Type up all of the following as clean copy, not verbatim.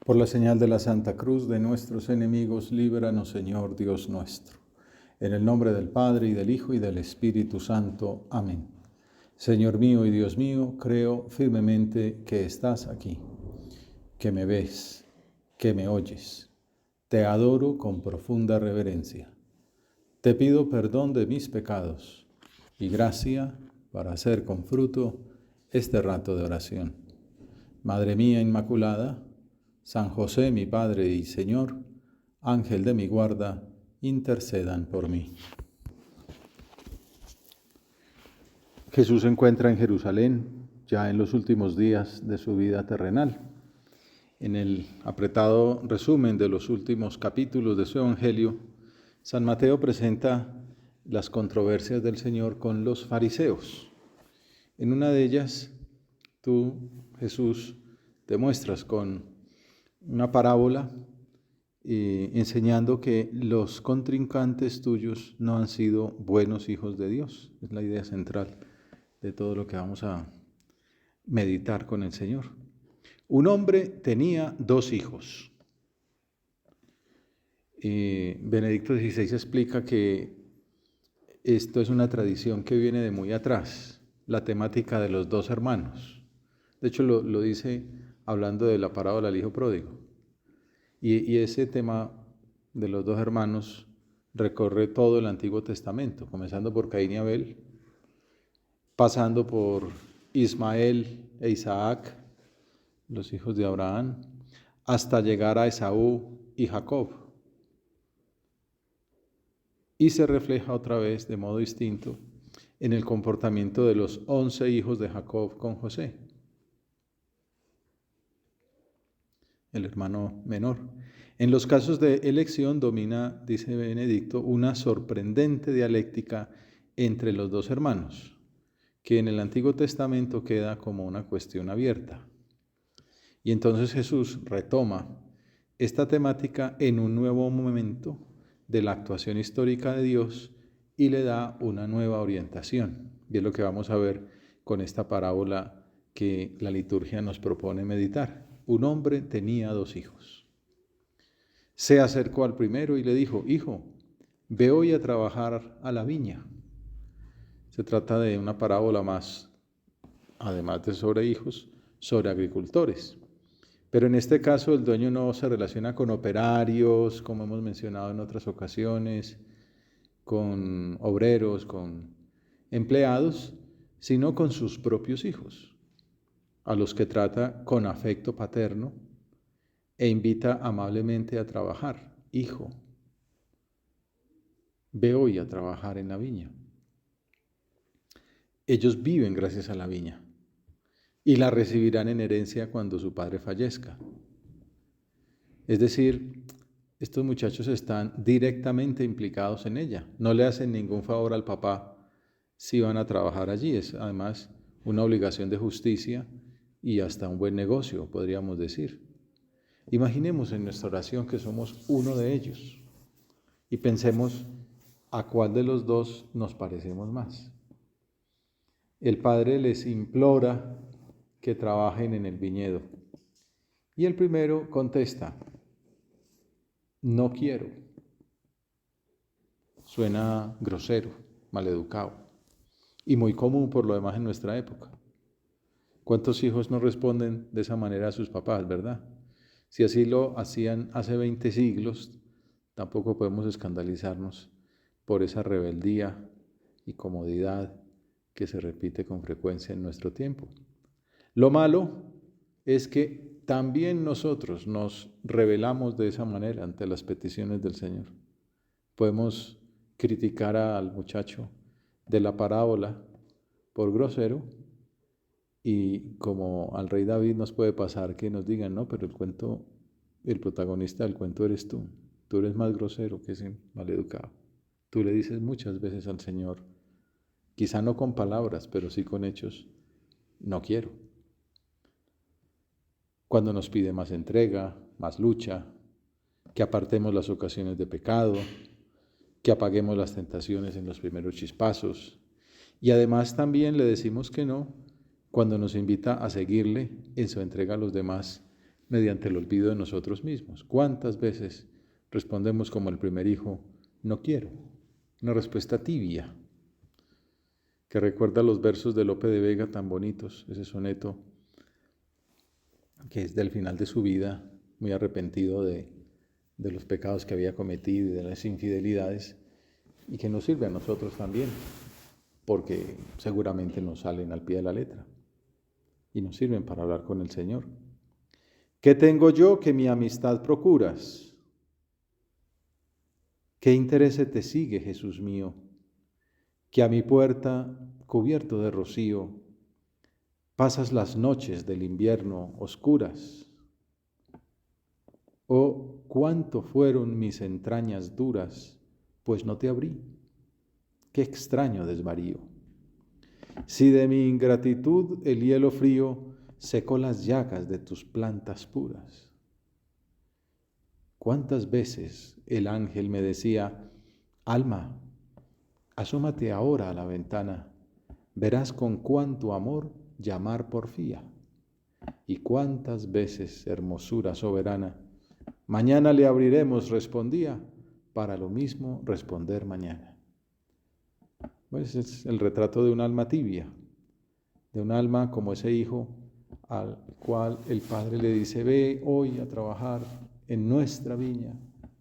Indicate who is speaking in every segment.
Speaker 1: Por la señal de la Santa Cruz de nuestros enemigos, líbranos, Señor Dios nuestro. En el nombre del Padre, y del Hijo, y del Espíritu Santo. Amén. Señor mío y Dios mío, creo firmemente que estás aquí, que me ves, que me oyes. Te adoro con profunda reverencia. Te pido perdón de mis pecados y gracia para hacer con fruto este rato de oración. Madre mía Inmaculada, San José, mi Padre y Señor, Ángel de mi guarda, intercedan por mí. Jesús se encuentra en Jerusalén, ya en los últimos días de su vida terrenal. En el apretado resumen de los últimos capítulos de su Evangelio, San Mateo presenta las controversias del Señor con los fariseos. En una de ellas, tú, Jesús, te muestras con una parábola enseñando que los contrincantes tuyos no han sido buenos hijos de Dios. Es la idea central de todo lo que vamos a meditar con el Señor. Un hombre tenía 2 hijos. Benedicto XVI explica que esto es una tradición que viene de muy atrás, la temática de los 2 hermanos. De hecho, lo dice hablando de la parábola del hijo pródigo. Y ese tema de los 2 hermanos recorre todo el Antiguo Testamento, comenzando por Caín y Abel, pasando por Ismael e Isaac, los hijos de Abraham, hasta llegar a Esaú y Jacob. Y se refleja otra vez de modo distinto en el comportamiento de los 11 hijos de Jacob con José, el hermano menor. En los casos de elección domina, dice Benedicto, una sorprendente dialéctica entre los 2 hermanos, que en el Antiguo Testamento queda como una cuestión abierta. Y entonces Jesús retoma esta temática en un nuevo momento de la actuación histórica de Dios y le da una nueva orientación. Y es lo que vamos a ver con esta parábola que la liturgia nos propone meditar. Un hombre tenía 2 hijos. Se acercó al primero y le dijo: Hijo, ve hoy a trabajar a la viña. Se trata de una parábola más, además de sobre hijos, sobre agricultores. Pero en este caso el dueño no se relaciona con operarios, como hemos mencionado en otras ocasiones, con obreros, con empleados, sino con sus propios hijos, a los que trata con afecto paterno e invita amablemente a trabajar. Hijo, ve hoy a trabajar en la viña. Ellos viven gracias a la viña y la recibirán en herencia cuando su padre fallezca. Es decir, estos muchachos están directamente implicados en ella. No le hacen ningún favor al papá si van a trabajar allí. Es además una obligación de justicia y hasta un buen negocio, podríamos decir. Imaginemos en nuestra oración que somos uno de ellos y pensemos a cuál de los 2 nos parecemos más. El padre les implora que trabajen en el viñedo y el primero contesta: no quiero. Suena grosero, maleducado y muy común por lo demás en nuestra época. ¿Cuántos hijos no responden de esa manera a sus papás, verdad? Si así lo hacían hace 20 siglos, tampoco podemos escandalizarnos por esa rebeldía y comodidad que se repite con frecuencia en nuestro tiempo. Lo malo es que también nosotros nos rebelamos de esa manera ante las peticiones del Señor. Podemos criticar al muchacho de la parábola por grosero y como al rey David nos puede pasar que nos digan: no, pero el protagonista del cuento eres tú. Tú eres más grosero que ese maleducado. Tú le dices muchas veces al Señor, quizá no con palabras, pero sí con hechos: no quiero. Cuando nos pide más entrega, más lucha, que apartemos las ocasiones de pecado, que apaguemos las tentaciones en los primeros chispazos. Y además también le decimos que no cuando nos invita a seguirle en su entrega a los demás mediante el olvido de nosotros mismos. ¿Cuántas veces respondemos como el primer hijo, no quiero? Una respuesta tibia, que recuerda los versos de Lope de Vega tan bonitos, ese soneto que es del final de su vida, muy arrepentido de los pecados que había cometido y de las infidelidades, y que nos sirve a nosotros también, porque seguramente nos salen al pie de la letra y nos sirven para hablar con el Señor. ¿Qué tengo yo que mi amistad procuras? ¿Qué interés te sigue, Jesús mío? Que a mi puerta, cubierto de rocío, pasas las noches del invierno oscuras. Oh, cuánto fueron mis entrañas duras, pues no te abrí. Qué extraño desvarío. Si de mi ingratitud el hielo frío secó las llagas de tus plantas puras. ¿Cuántas veces el ángel me decía, alma, asómate ahora a la ventana, verás con cuánto amor llamar porfía? Y cuántas veces, hermosura soberana, mañana le abriremos, respondía, para lo mismo responder mañana. Pues es el retrato de un alma tibia, de un alma como ese hijo al cual el padre le dice, ve hoy a trabajar en nuestra viña,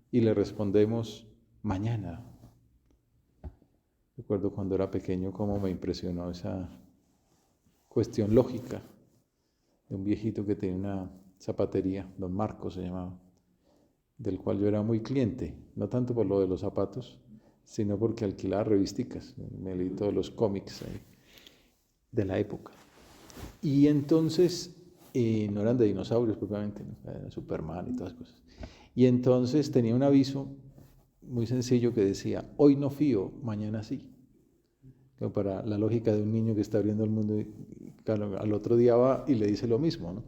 Speaker 1: y le respondemos, mañana. Recuerdo cuando era pequeño cómo me impresionó esa cuestión lógica de un viejito que tenía una zapatería, don Marcos se llamaba, del cual yo era muy cliente, no tanto por lo de los zapatos, sino porque alquilaba revisticas, me leí todos los cómics de la época. Y entonces, no eran de dinosaurios propiamente, ¿no? Era Superman y todas las cosas. Y entonces tenía un aviso muy sencillo que decía, hoy no fío, mañana sí. Como para la lógica de un niño que está abriendo el mundo y al otro día va y le dice lo mismo, ¿no?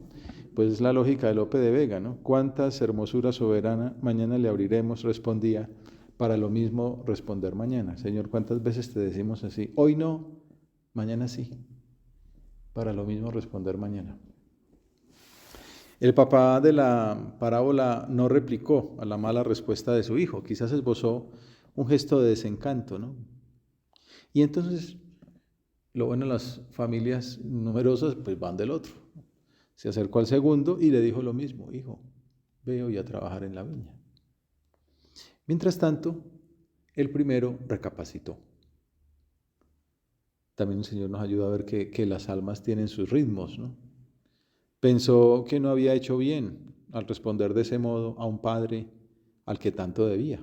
Speaker 1: Pues es la lógica de Lope de Vega, ¿no? Cuántas hermosura soberana, mañana le abriremos, respondía, para lo mismo responder mañana. Señor, ¿cuántas veces te decimos así? Hoy no, mañana sí. Para lo mismo responder mañana. El papá de la parábola no replicó a la mala respuesta de su hijo, quizás esbozó un gesto de desencanto, ¿no? Y entonces, lo bueno, las familias numerosas pues van del otro. Se acercó al segundo y le dijo lo mismo, hijo, ve hoy a trabajar en la viña. Mientras tanto, el primero recapacitó. También el Señor nos ayuda a ver que las almas tienen sus ritmos, ¿no? Pensó que no había hecho bien al responder de ese modo a un padre al que tanto debía.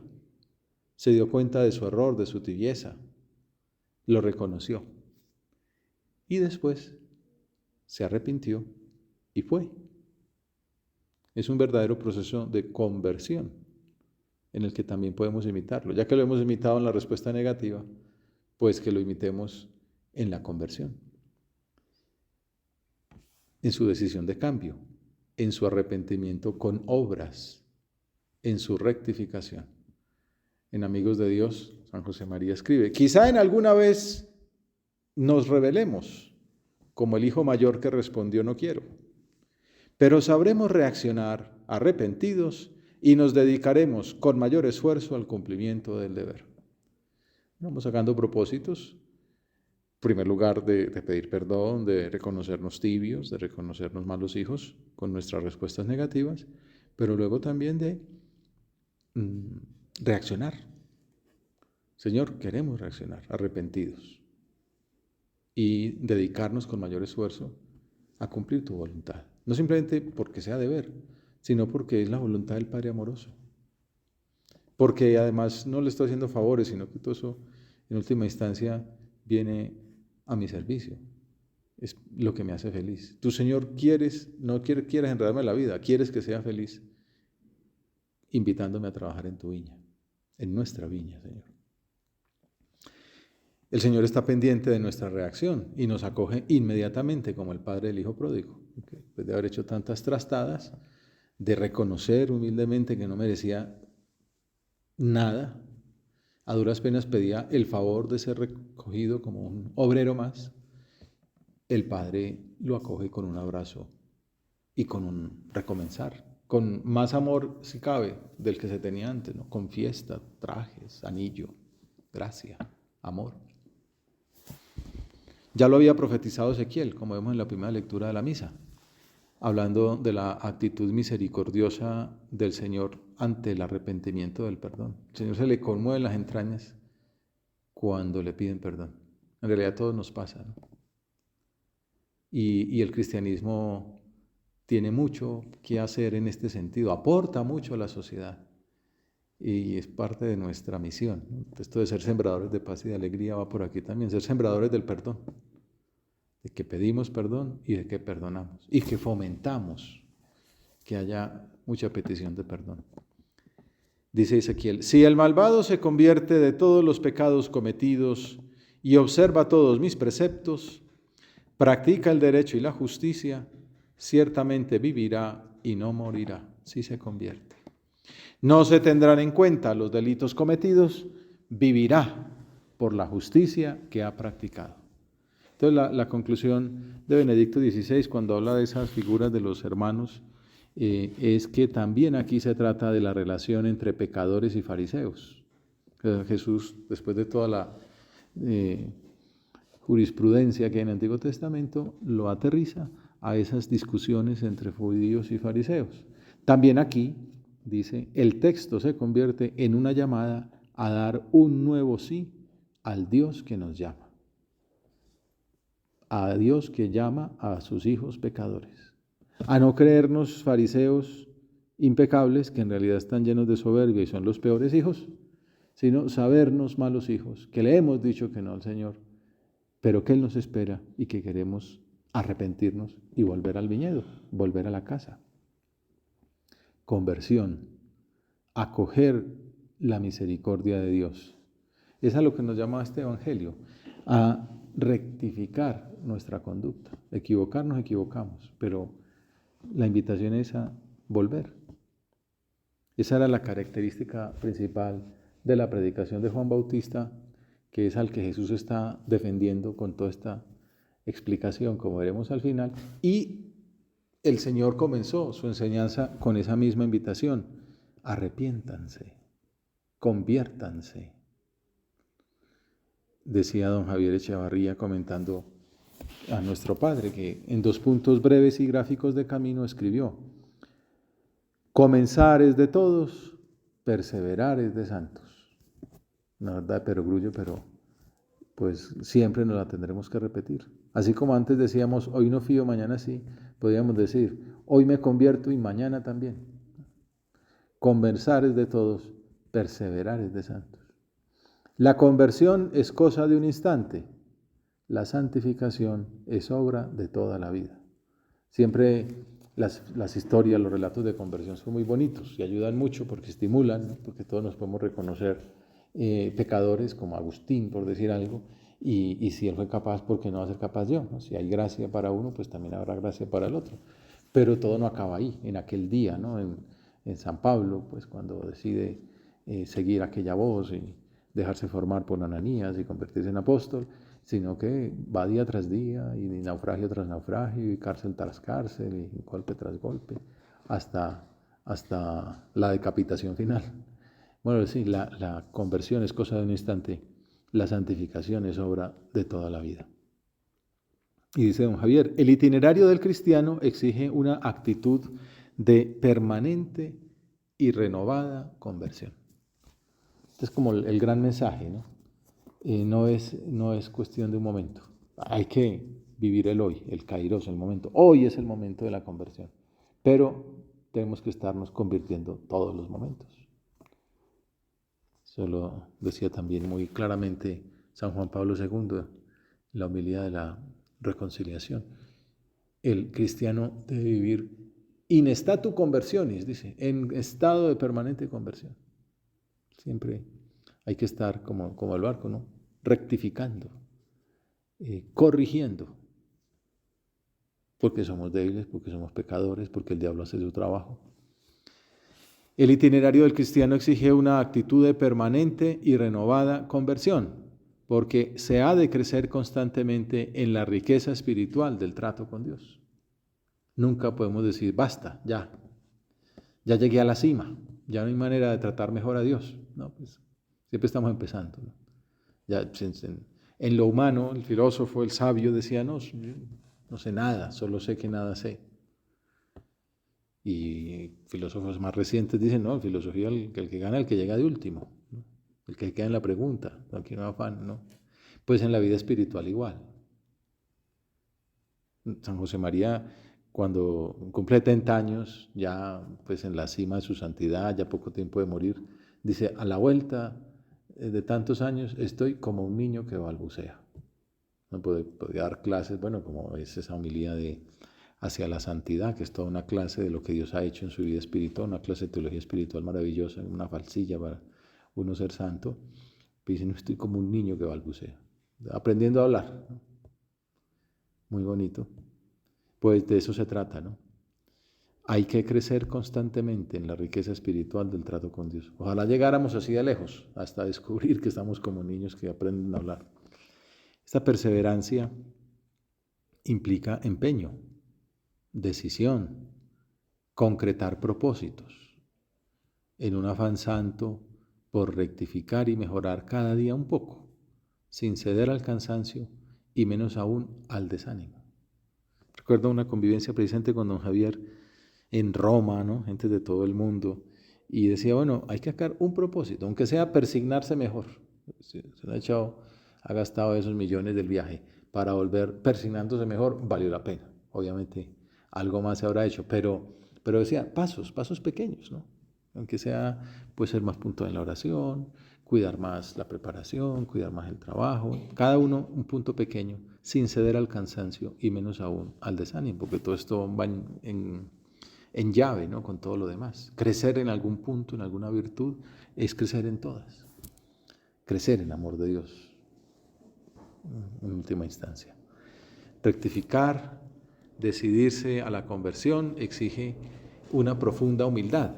Speaker 1: Se dio cuenta de su error, de su tibieza, lo reconoció y después se arrepintió y fue. Es un verdadero proceso de conversión en el que también podemos imitarlo. Ya que lo hemos imitado en la respuesta negativa, pues que lo imitemos en la conversión, en su decisión de cambio, en su arrepentimiento con obras, en su rectificación. En Amigos de Dios, San José María escribe, quizá en alguna vez nos rebelemos, como el hijo mayor que respondió no quiero, pero sabremos reaccionar arrepentidos y nos dedicaremos con mayor esfuerzo al cumplimiento del deber. Vamos sacando propósitos, en primer lugar de pedir perdón, de reconocernos tibios, de reconocernos malos hijos con nuestras respuestas negativas, pero luego también de reaccionar. Señor, queremos reaccionar arrepentidos y dedicarnos con mayor esfuerzo a cumplir tu voluntad. No simplemente porque sea deber, sino porque es la voluntad del Padre amoroso. Porque además no le estoy haciendo favores, sino que todo eso en última instancia viene a mi servicio. Es lo que me hace feliz. Tú, Señor, no quieres enredarme la vida, quieres que sea feliz, invitándome a trabajar en tu viña, en nuestra viña, Señor. El Señor está pendiente de nuestra reacción y nos acoge inmediatamente como el padre del hijo pródigo. Después de haber hecho tantas trastadas, de reconocer humildemente que no merecía nada, a duras penas pedía el favor de ser recogido como un obrero más, el Padre lo acoge con un abrazo y con un recomenzar, con más amor, si cabe, del que se tenía antes, ¿no? Con fiesta, trajes, anillo, gracia, amor. Ya lo había profetizado Ezequiel, como vemos en la primera lectura de la misa, hablando de la actitud misericordiosa del Señor ante el arrepentimiento del perdón. El Señor se le conmueven las entrañas cuando le piden perdón. En realidad a todos nos pasa, ¿no? Y el cristianismo tiene mucho que hacer en este sentido, aporta mucho a la sociedad y es parte de nuestra misión, ¿no? Esto de ser sembradores de paz y de alegría va por aquí también, ser sembradores del perdón, de que pedimos perdón y de que perdonamos y que fomentamos que haya mucha petición de perdón. Dice Ezequiel, si el malvado se convierte de todos los pecados cometidos y observa todos mis preceptos, practica el derecho y la justicia, ciertamente vivirá y no morirá, si se convierte. No se tendrán en cuenta los delitos cometidos, vivirá por la justicia que ha practicado. Entonces la conclusión de Benedicto XVI cuando habla de esas figuras de los hermanos es que también aquí se trata de la relación entre pecadores y fariseos. Jesús, después de toda la jurisprudencia que hay en el Antiguo Testamento, lo aterriza a esas discusiones entre judíos y fariseos. También aquí, dice, el texto se convierte en una llamada a dar un nuevo sí al Dios que nos llama. A Dios que llama a sus hijos pecadores. A no creernos fariseos impecables, que en realidad están llenos de soberbia y son los peores hijos, sino sabernos malos hijos, que le hemos dicho que no al Señor, pero que Él nos espera y que queremos arrepentirnos y volver al viñedo, volver a la casa. Conversión, acoger la misericordia de Dios. Es a lo que nos llama este Evangelio, a rectificar nuestra conducta. Equivocarnos, equivocamos, pero la invitación es a volver. Esa era la característica principal de la predicación de Juan Bautista, que es al que Jesús está defendiendo con toda esta explicación, como veremos al final. Y el Señor comenzó su enseñanza con esa misma invitación. Arrepiéntanse, conviértanse. Decía don Javier Echevarría comentando a nuestro Padre, que en 2 puntos breves y gráficos de camino escribió: comenzar es de todos, perseverar es de santos. La verdad de perogrullo, pero pues siempre nos la tendremos que repetir. Así como antes decíamos, hoy no fío, mañana sí, podríamos decir, hoy me convierto y mañana también. Comenzar es de todos, perseverar es de santos. La conversión es cosa de un instante, la santificación es obra de toda la vida. Siempre las historias, los relatos de conversión son muy bonitos y ayudan mucho porque estimulan, ¿no? Porque todos nos podemos reconocer pecadores como Agustín, por decir algo, y si él fue capaz, ¿por qué no va a ser capaz yo? ¿No? Si hay gracia para uno, pues también habrá gracia para el otro. Pero todo no acaba ahí, en aquel día, ¿no? En San Pablo, pues cuando decide seguir aquella voz y dejarse formar por Ananías y convertirse en apóstol, sino que va día tras día y naufragio tras naufragio y cárcel tras cárcel y golpe tras golpe hasta la decapitación final. Bueno, sí, la conversión es cosa de un instante, la santificación es obra de toda la vida. Y dice don Javier, el itinerario del cristiano exige una actitud de permanente y renovada conversión. Este es como el gran mensaje, ¿no? No es cuestión de un momento. Hay que vivir el hoy, el kairos, el momento. Hoy es el momento de la conversión. Pero tenemos que estarnos convirtiendo todos los momentos. Eso lo decía también muy claramente San Juan Pablo II, la humildad de la reconciliación. El cristiano debe vivir in statu conversionis, dice, en estado de permanente conversión. Siempre hay que estar como el barco, ¿no? Rectificando, corrigiendo, porque somos débiles, porque somos pecadores, porque el diablo hace su trabajo. El itinerario del cristiano exige una actitud de permanente y renovada conversión, porque se ha de crecer constantemente en la riqueza espiritual del trato con Dios. Nunca podemos decir, basta, ya llegué a la cima, ya no hay manera de tratar mejor a Dios. No, pues siempre estamos empezando, ¿no? Ya, en lo humano, el filósofo, el sabio decía, no, yo no sé nada, solo sé que nada sé. Y filósofos más recientes dicen, no, en filosofía el que gana es el que llega de último, ¿no? El que queda en la pregunta, no, aquí no afán, ¿no? Pues en la vida espiritual igual. San José María, cuando cumple 70 años, ya pues en la cima de su santidad, ya poco tiempo de morir, dice, a la vuelta de tantos años estoy como un niño que balbucea. No podía dar clases, bueno, como es esa homilía de hacia la santidad, que es toda una clase de lo que Dios ha hecho en su vida espiritual, una clase de teología espiritual maravillosa, una falsilla para uno ser santo. Dice, no estoy como un niño que balbucea, aprendiendo a hablar, ¿no? Muy bonito. Pues de eso se trata, ¿no? Hay que crecer constantemente en la riqueza espiritual del trato con Dios. Ojalá llegáramos así de lejos, hasta descubrir que estamos como niños que aprenden a hablar. Esta perseverancia implica empeño, decisión, concretar propósitos, en un afán santo por rectificar y mejorar cada día un poco, sin ceder al cansancio y menos aún al desánimo. Recuerdo una convivencia presente con don Javier en Roma, ¿no? Gente de todo el mundo, y decía, bueno, hay que sacar un propósito, aunque sea persignarse mejor. Se ha gastado esos millones del viaje para volver persignándose mejor, valió la pena. Obviamente algo más se habrá hecho, pero decía, pasos pequeños, ¿no? Aunque sea, puede ser más puntual en la oración, cuidar más la preparación, cuidar más el trabajo, cada uno un punto pequeño, sin ceder al cansancio y menos aún al desánimo, porque todo esto va en llave, ¿no? Con todo lo demás. Crecer en algún punto, en alguna virtud, es crecer en todas. Crecer en amor de Dios, en última instancia. Rectificar, decidirse a la conversión, exige una profunda humildad.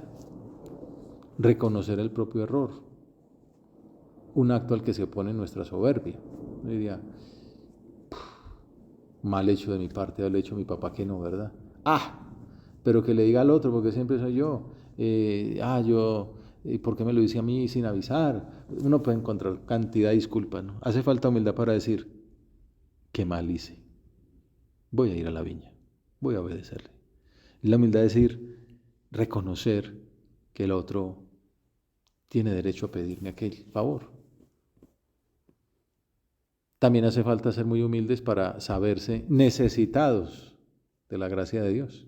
Speaker 1: Reconocer el propio error, un acto al que se opone nuestra soberbia. Yo diría, mal hecho de mi parte, haberle hecho a mi papá que no, ¿verdad? Pero que le diga al otro, porque siempre soy yo. ¿Por qué me lo dice a mí sin avisar? Uno puede encontrar cantidad de disculpas, ¿no? Hace falta humildad para decir, qué mal hice. Voy a ir a la viña, voy a obedecerle. La humildad es decir, reconocer que el otro tiene derecho a pedirme aquel favor. También hace falta ser muy humildes para saberse necesitados de la gracia de Dios.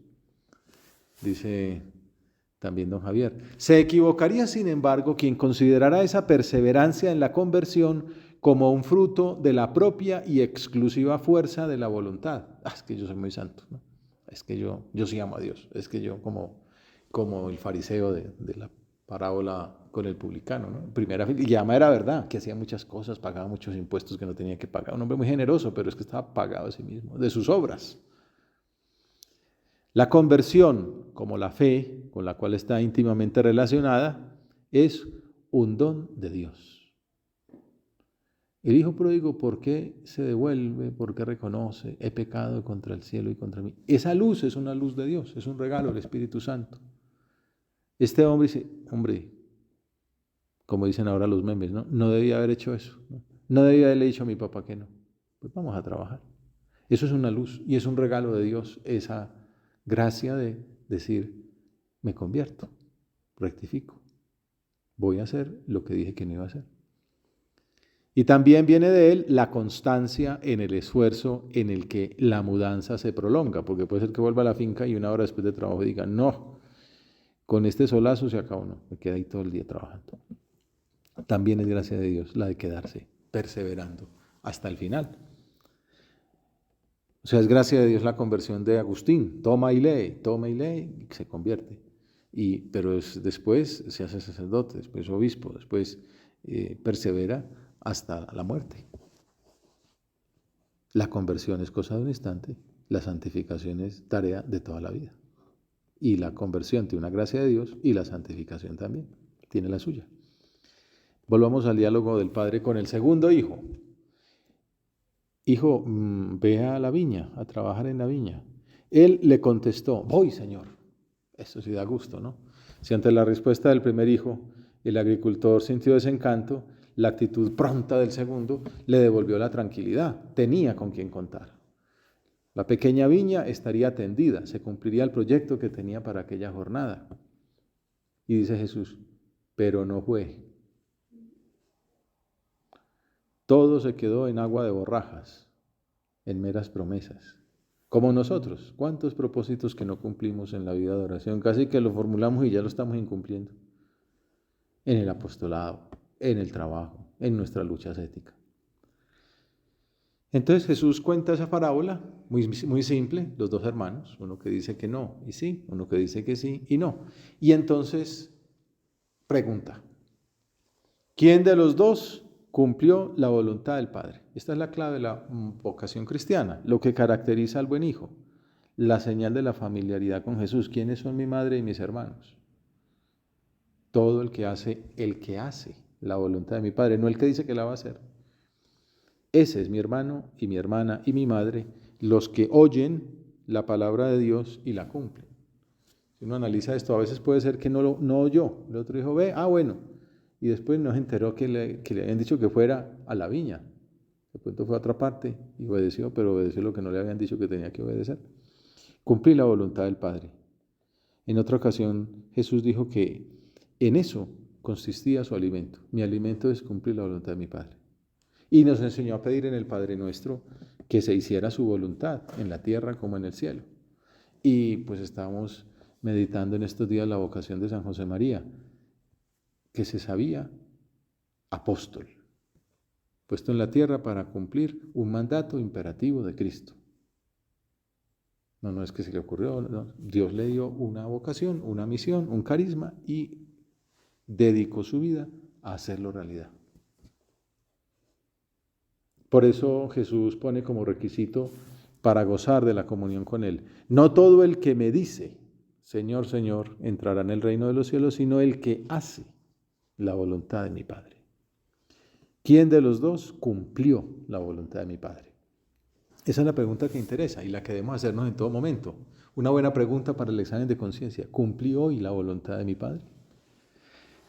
Speaker 1: Dice también don Javier, se equivocaría sin embargo quien considerara esa perseverancia en la conversión como un fruto de la propia y exclusiva fuerza de la voluntad. Es que yo soy muy santo, ¿no? Es que yo sí amo a Dios, es que yo como el fariseo de la parábola con el publicano, ¿no? Primera fila, y además era verdad, que hacía muchas cosas, pagaba muchos impuestos que no tenía que pagar, un hombre muy generoso, pero es que estaba pagado a sí mismo, de sus obras. La conversión, como la fe, con la cual está íntimamente relacionada, es un don de Dios. El hijo pródigo, ¿por qué se devuelve? ¿Por qué reconoce? He pecado contra el cielo y contra mí. Esa luz es una luz de Dios, es un regalo del Espíritu Santo. Este hombre dice, hombre, como dicen ahora los memes, ¿no? No debía haber hecho eso, ¿no? No debía haberle dicho a mi papá que no. Pues vamos a trabajar. Eso es una luz y es un regalo de Dios, esa gracia de decir, me convierto, rectifico, voy a hacer lo que dije que no iba a hacer. Y también viene de él la constancia en el esfuerzo en el que la mudanza se prolonga, porque puede ser que vuelva a la finca y una hora después de trabajo diga, no, con este solazo se acabó, no, me quedé ahí todo el día trabajando. También es gracia de Dios la de quedarse perseverando hasta el final. O sea, es gracia de Dios la conversión de Agustín. Toma y lee, y se convierte. Pero después se hace sacerdote, después obispo, después persevera hasta la muerte. La conversión es cosa de un instante, la santificación es tarea de toda la vida. Y la conversión tiene una gracia de Dios y la santificación también tiene la suya. Volvamos al diálogo del padre con el segundo hijo. Hijo, ve a la viña, a trabajar en la viña. Él le contestó, voy, Señor. Eso sí da gusto, ¿no? Si ante la respuesta del primer hijo el agricultor sintió desencanto, la actitud pronta del segundo le devolvió la tranquilidad. Tenía con quién contar. La pequeña viña estaría atendida, se cumpliría el proyecto que tenía para aquella jornada. Y dice Jesús, pero no fue. Todo se quedó en agua de borrajas, en meras promesas. Como nosotros, ¿cuántos propósitos que no cumplimos en la vida de oración? Casi que lo formulamos y ya lo estamos incumpliendo. En el apostolado, en el trabajo, en nuestras luchas éticas. Entonces Jesús cuenta esa parábola, muy simple, los dos hermanos, uno que dice que no y sí, uno que dice que sí y no. Y entonces pregunta, ¿quién de los dos cumplió la voluntad del Padre? Esta es la clave de la vocación cristiana, lo que caracteriza al buen hijo, la señal de la familiaridad con Jesús. ¿Quiénes son mi madre y mis hermanos? Todo el que hace la voluntad de mi Padre, no el que dice que la va a hacer. Ese es mi hermano y mi hermana y mi madre, los que oyen la palabra de Dios y la cumplen. Si uno analiza esto, a veces puede ser que no oyó. El otro dijo, ve, bueno. Y después no se enteró que le habían dicho que fuera a la viña. De pronto fue a otra parte y obedeció, pero obedeció lo que no le habían dicho que tenía que obedecer. Cumplí la voluntad del Padre. En otra ocasión, Jesús dijo que en eso consistía su alimento. Mi alimento es cumplir la voluntad de mi Padre. Y nos enseñó a pedir en el Padre Nuestro que se hiciera su voluntad, en la tierra como en el cielo. Y pues estábamos meditando en estos días la vocación de San José María, que se sabía apóstol, puesto en la tierra para cumplir un mandato imperativo de Cristo. No es que se le ocurrió, no. Dios le dio una vocación, una misión, un carisma y dedicó su vida a hacerlo realidad. Por eso Jesús pone como requisito para gozar de la comunión con Él. No todo el que me dice, Señor, Señor, entrará en el reino de los cielos, sino el que hace la voluntad de mi Padre. ¿Quién de los dos cumplió la voluntad de mi Padre? Esa es la pregunta que interesa y la que debemos hacernos en todo momento. Una buena pregunta para el examen de conciencia. ¿Cumplí hoy la voluntad de mi Padre?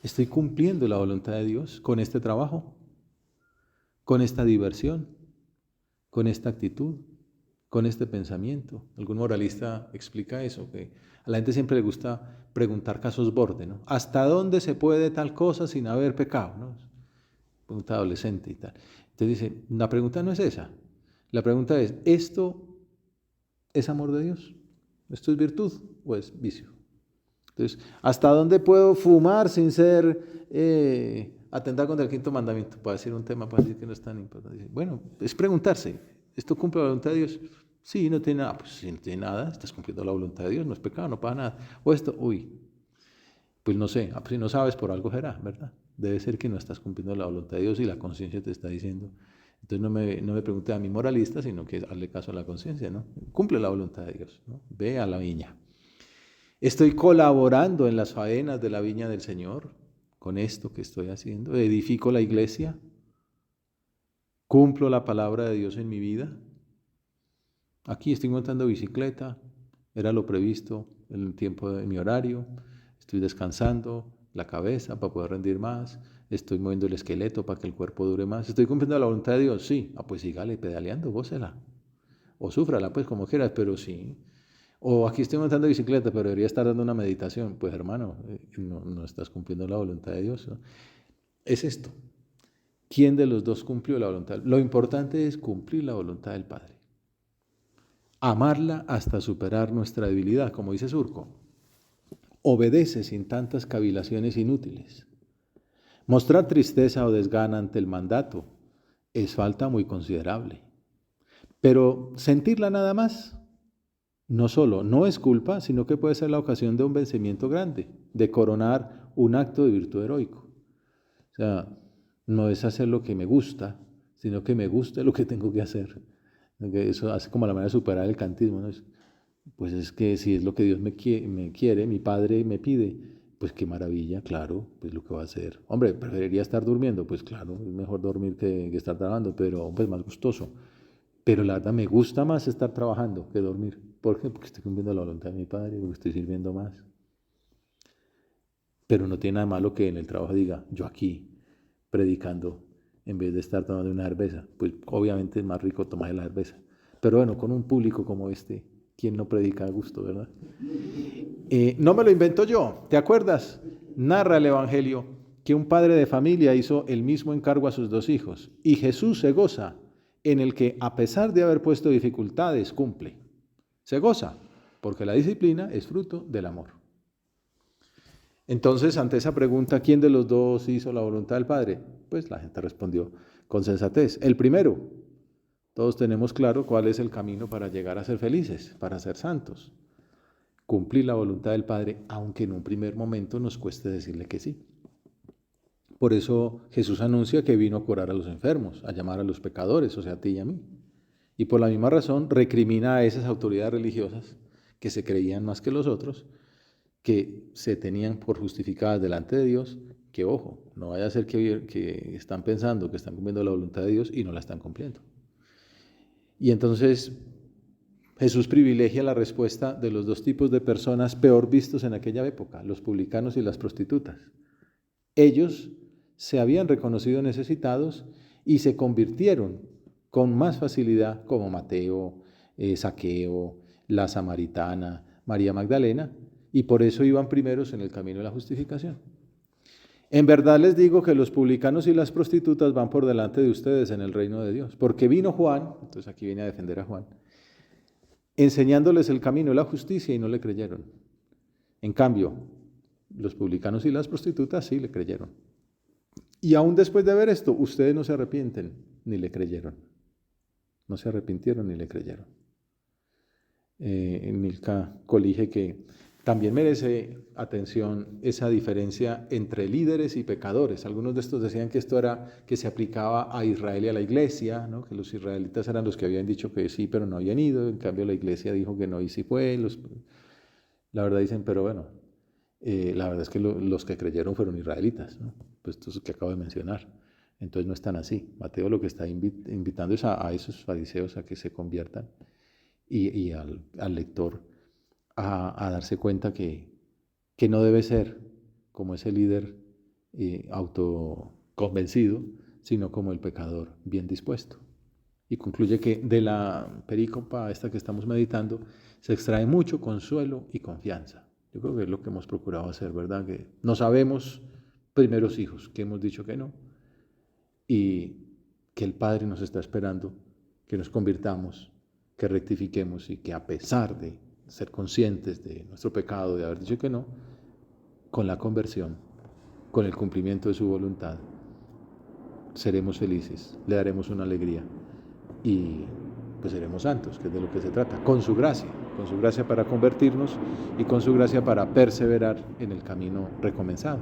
Speaker 1: ¿Estoy cumpliendo la voluntad de Dios con este trabajo? ¿Con esta diversión? ¿Con esta actitud? ¿Con este pensamiento? Algún moralista explica eso, que a la gente siempre le gusta preguntar casos borde, ¿no? ¿Hasta dónde se puede tal cosa sin haber pecado? ¿No? Pregunta adolescente y tal. Entonces dice, la pregunta no es esa. La pregunta es, ¿esto es amor de Dios? ¿Esto es virtud o es vicio? Entonces, ¿hasta dónde puedo fumar sin ser atentar contra el quinto mandamiento? Para decir un tema, para decir que no es tan importante. Bueno, es preguntarse, ¿esto cumple la voluntad de Dios? Sí, no tiene nada. Pues si no tiene nada, estás cumpliendo la voluntad de Dios, no es pecado, no pasa nada. O esto, pues no sé, si no sabes, por algo será, ¿verdad? Debe ser que no estás cumpliendo la voluntad de Dios y la conciencia te está diciendo. Entonces no me pregunte a mi moralista, sino que hazle caso a la conciencia, ¿no? Cumple la voluntad de Dios, ¿no? Ve a la viña. Estoy colaborando en las faenas de la viña del Señor con esto que estoy haciendo. Edifico la iglesia. Cumplo la palabra de Dios en mi vida. Aquí estoy montando bicicleta. Era lo previsto en el tiempo de mi horario. Estoy descansando la cabeza para poder rendir más. Estoy moviendo el esqueleto para que el cuerpo dure más. ¿Estoy cumpliendo la voluntad de Dios? Sí. Pues sígale pedaleando, gócela. O súfrala, pues como quieras, pero sí. O aquí estoy montando bicicleta, pero debería estar dando una meditación. Pues hermano, no estás cumpliendo la voluntad de Dios, ¿no? Es esto. ¿Quién de los dos cumplió la voluntad? Lo importante es cumplir la voluntad del Padre. Amarla hasta superar nuestra debilidad, como dice Surco. Obedece sin tantas cavilaciones inútiles. Mostrar tristeza o desgana ante el mandato es falta muy considerable. Pero sentirla nada más, no solo no es culpa, sino que puede ser la ocasión de un vencimiento grande, de coronar un acto de virtud heroico. O sea, no es hacer lo que me gusta, sino que me gusta lo que tengo que hacer. Eso hace como la manera de superar el kantismo, ¿no? Pues es que si es lo que Dios me quiere, mi Padre me pide, pues qué maravilla, claro, pues lo que va a hacer. Hombre, preferiría estar durmiendo, pues claro, es mejor dormir que estar trabajando, pero pues más gustoso. Pero la verdad me gusta más estar trabajando que dormir. ¿Por qué? Porque estoy cumpliendo la voluntad de mi Padre, porque estoy sirviendo más. Pero no tiene nada malo que en el trabajo diga, yo aquí, predicando, en vez de estar tomando una cerveza. Pues obviamente es más rico tomar la cerveza. Pero bueno, con un público como este, ¿quién no predica a gusto, verdad? No me lo invento yo, ¿te acuerdas? Narra el Evangelio que un padre de familia hizo el mismo encargo a sus 2 hijos y Jesús se goza en el que a pesar de haber puesto dificultades cumple. Se goza porque la disciplina es fruto del amor. Entonces, ante esa pregunta, ¿quién de los 2 hizo la voluntad del Padre? Pues la gente respondió con sensatez. El primero. Todos tenemos claro cuál es el camino para llegar a ser felices, para ser santos. Cumplir la voluntad del Padre, aunque en un primer momento nos cueste decirle que sí. Por eso Jesús anuncia que vino a curar a los enfermos, a llamar a los pecadores, o sea, a ti y a mí. Y por la misma razón recrimina a esas autoridades religiosas que se creían más que los otros, que se tenían por justificadas delante de Dios, que ojo, no vaya a ser que están pensando que están cumpliendo la voluntad de Dios y no la están cumpliendo. Y entonces Jesús privilegia la respuesta de los 2 tipos de personas peor vistos en aquella época, los publicanos y las prostitutas. Ellos se habían reconocido necesitados y se convirtieron con más facilidad, como Mateo, Zaqueo, la samaritana, María Magdalena, y por eso iban primeros en el camino de la justificación. En verdad les digo que los publicanos y las prostitutas van por delante de ustedes en el reino de Dios, porque vino Juan, entonces aquí viene a defender a Juan, enseñándoles el camino de la justicia y no le creyeron. En cambio, los publicanos y las prostitutas sí le creyeron. Y aún después de ver esto, ustedes no se arrepienten ni le creyeron. No se arrepintieron ni le creyeron. Milka colige que también merece atención esa diferencia entre líderes y pecadores. Algunos de estos decían que esto era que se aplicaba a Israel y a la iglesia, ¿no? Que los israelitas eran los que habían dicho que sí, pero no habían ido. En cambio, la iglesia dijo que no y sí fue. La verdad dicen, pero bueno, la verdad es que los que creyeron fueron israelitas, ¿no? Pues esto es lo que acabo de mencionar. Entonces no es tan así. Mateo lo que está invitando es a esos fariseos a que se conviertan y al lector a darse cuenta que no debe ser como ese líder autoconvencido, sino como el pecador bien dispuesto. Y concluye que de la perícopa esta que estamos meditando se extrae mucho consuelo y confianza. Yo creo que es lo que hemos procurado hacer, ¿verdad? Que no sabemos primeros hijos, que hemos dicho que no, y que el Padre nos está esperando, que nos convirtamos, que rectifiquemos y que a pesar de ser conscientes de nuestro pecado, de haber dicho que no, con la conversión, con el cumplimiento de su voluntad, seremos felices, le daremos una alegría y pues seremos santos, que es de lo que se trata, con su gracia para convertirnos y con su gracia para perseverar en el camino recomenzado.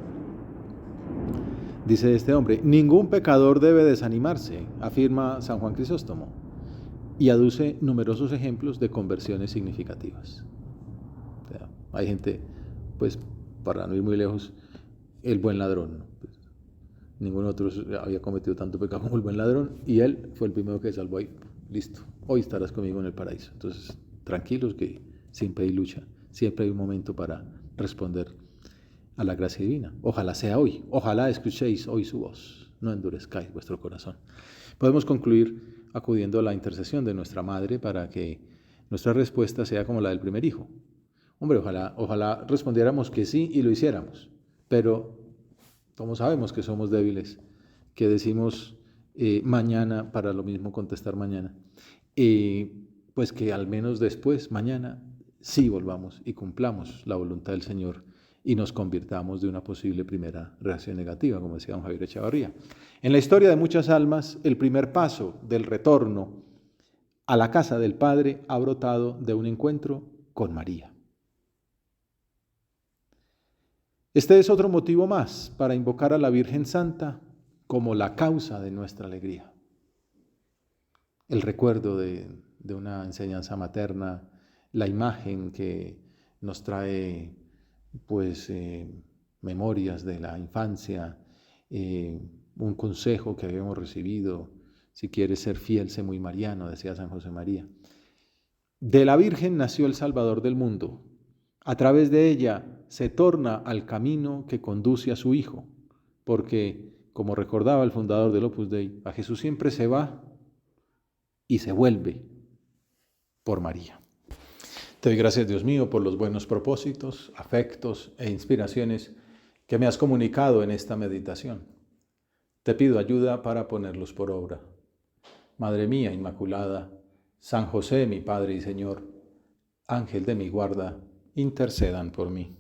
Speaker 1: Dice este hombre, ningún pecador debe desanimarse, afirma San Juan Crisóstomo, y aduce numerosos ejemplos de conversiones significativas. O sea, hay gente, pues para no ir muy lejos, el buen ladrón, ¿no? Pues, ningún otro había cometido tanto pecado como el buen ladrón y él fue el primero que salvó ahí. Listo, hoy estarás conmigo en el paraíso. Entonces, tranquilos que siempre hay lucha, siempre hay un momento para responder a la gracia divina. Ojalá sea hoy, ojalá escuchéis hoy su voz, no endurezcáis vuestro corazón. Podemos concluir acudiendo a la intercesión de nuestra Madre para que nuestra respuesta sea como la del primer hijo. Hombre, ojalá respondiéramos que sí y lo hiciéramos, pero como sabemos que somos débiles, que decimos mañana para lo mismo contestar mañana, pues que al menos después, mañana, sí volvamos y cumplamos la voluntad del Señor y nos convirtamos de una posible primera reacción negativa, como decía don Javier Echavarría. En la historia de muchas almas, el primer paso del retorno a la casa del Padre ha brotado de un encuentro con María. Este es otro motivo más para invocar a la Virgen Santa como la causa de nuestra alegría. El recuerdo de una enseñanza materna, la imagen que nos trae pues memorias de la infancia, un consejo que habíamos recibido, si quieres ser fiel, sé muy mariano, decía San José María. De la Virgen nació el Salvador del mundo. A través de ella se torna al camino que conduce a su Hijo, porque, como recordaba el fundador del Opus Dei, a Jesús siempre se va y se vuelve por María. Te doy gracias, Dios mío, por los buenos propósitos, afectos e inspiraciones que me has comunicado en esta meditación. Te pido ayuda para ponerlos por obra. Madre mía Inmaculada, San José, mi Padre y Señor, Ángel de mi guarda, intercedan por mí.